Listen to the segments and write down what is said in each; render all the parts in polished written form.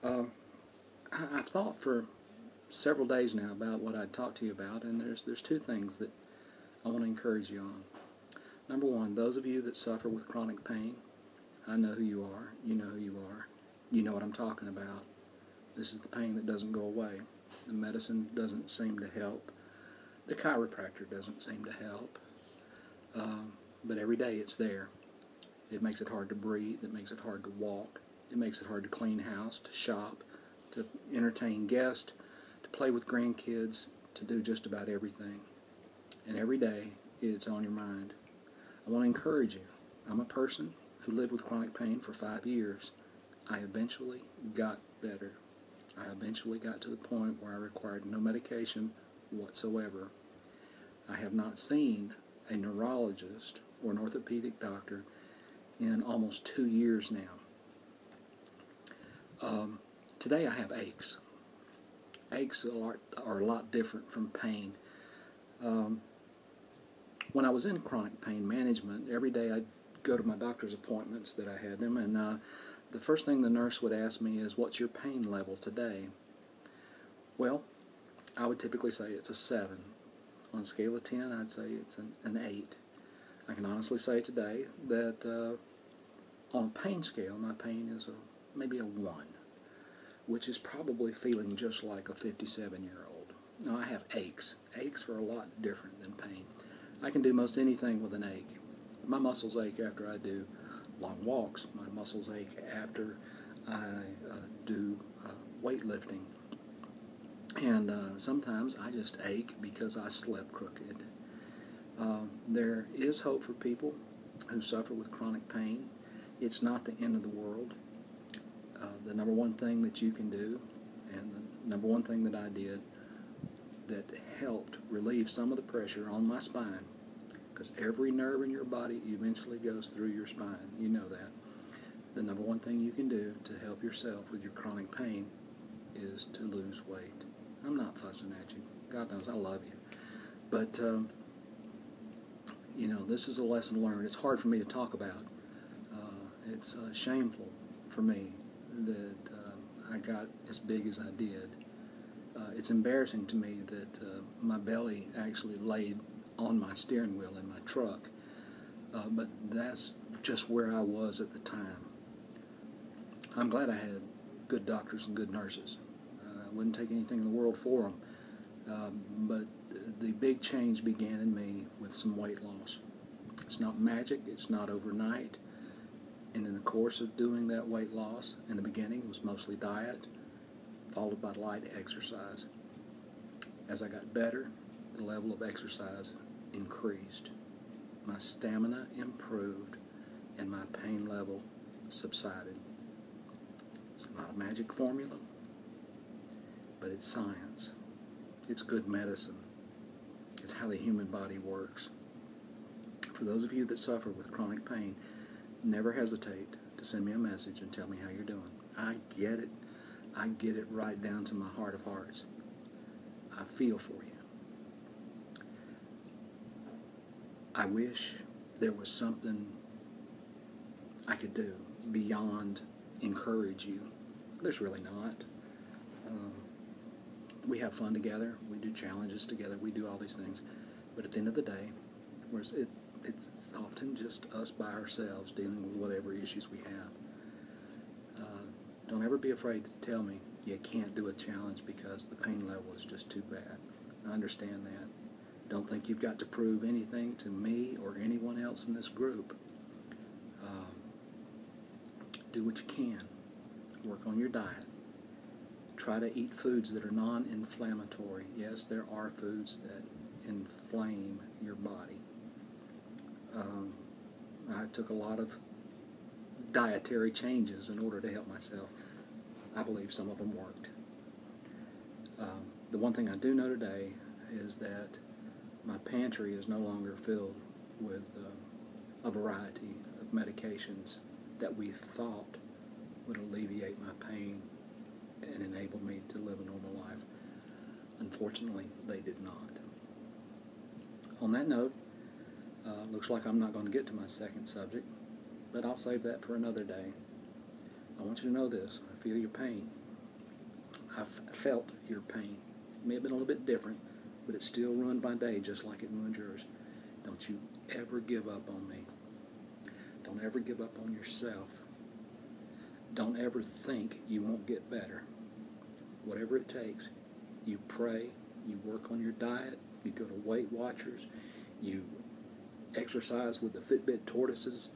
Um, I've thought for several days now about what I'd talk to you about, and there's two things that I want to encourage you on. Number one, those of you that suffer with chronic pain, I know who you are. You know who you are. You know what I'm talking about. This is the pain that doesn't go away. The medicine doesn't seem to help. The chiropractor doesn't seem to help. But every day it's there. It makes it hard to breathe. It makes it hard to walk. It makes it hard to clean house, to shop, to entertain guests, to play with grandkids, to do just about everything. And every day it's on your mind. I want to encourage you. I'm a person who lived with chronic pain for 5 years. I eventually got better. I eventually got to the point where I required no medication whatsoever. I have not seen a neurologist or an orthopedic doctor in almost 2 years now. Today I have aches. Aches are a lot different from pain. When I was in chronic pain management, every day I'd go to my doctor's appointments that I had them, and the first thing the nurse would ask me is, "What's your pain level today?" Well, I would typically say it's a 7. On a scale of 10, I'd say it's an 8. I can honestly say today that on a pain scale, my pain is maybe a 1, which is probably feeling just like a 57-year-old. Now, I have aches. Aches are a lot different than pain. I can do most anything with an ache. My muscles ache after I do long walks. My muscles ache after I do weightlifting. And sometimes I just ache because I slept crooked. There is hope for people who suffer with chronic pain. It's not the end of the world. The number one thing that you can do, and the number one thing that I did that helped relieve some of the pressure on my spine, because every nerve in your body eventually goes through your spine. You know that. The number one thing you can do to help yourself with your chronic pain is to lose weight. I'm not fussing at you. God knows I love you. But, this is a lesson learned. It's hard for me to talk about. It's shameful for me that I got as big as I did. It's embarrassing to me that my belly actually laid on my steering wheel in my truck. But that's just where I was at the time. I'm glad I had good doctors and good nurses. I wouldn't take anything in the world for them. But the big change began in me with some weight loss. It's not magic. It's not overnight. And in the course of doing that weight loss, in the beginning, it was mostly diet, followed by light exercise. As I got better, the level of exercise increased. My stamina improved, and my pain level subsided. It's not a magic formula, but it's science. It's good medicine. It's how the human body works. For those of you that suffer with chronic pain, never hesitate to send me a message and tell me how you're doing. I get it. I get it right down to my heart of hearts. I feel for you. I wish there was something I could do beyond encourage you. There's really not. We have fun together. We do challenges together. We do all these things. But at the end of the day, it's often just us by ourselves dealing with whatever issues we have. Don't ever be afraid to tell me you can't do a challenge because the pain level is just too bad. I understand that. Don't think you've got to prove anything to me or anyone else in this group. Do what you can. Work on your diet. Try to eat foods that are non-inflammatory. Yes, there are foods that inflame your body. I took a lot of dietary changes in order to help myself. I believe some of them worked. The one thing I do know today is that my pantry is no longer filled with a variety of medications that we thought would alleviate my pain and enable me to live a normal life. Unfortunately, they did not. On that note, looks like I'm not going to get to my second subject, but I'll save that for another day. I want you to know this. I feel your pain. I've felt your pain. It may have been a little bit different, but it still ruined my day just like it ruined yours. Don't you ever give up on me. Don't ever give up on yourself. Don't ever think you won't get better. Whatever it takes, you pray, you work on your diet, you go to Weight Watchers, you exercise with the Fitbit tortoises,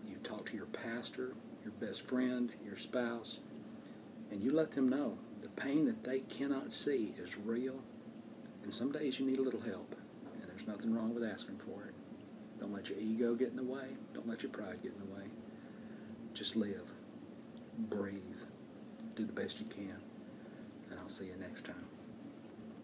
you talk to your pastor, your best friend, your spouse, and you let them know the pain that they cannot see is real, and some days you need a little help, and there's nothing wrong with asking for it. Don't let your ego get in the way. Don't let your pride get in the way. Just live, breathe, do the best you can, and I'll see you next time.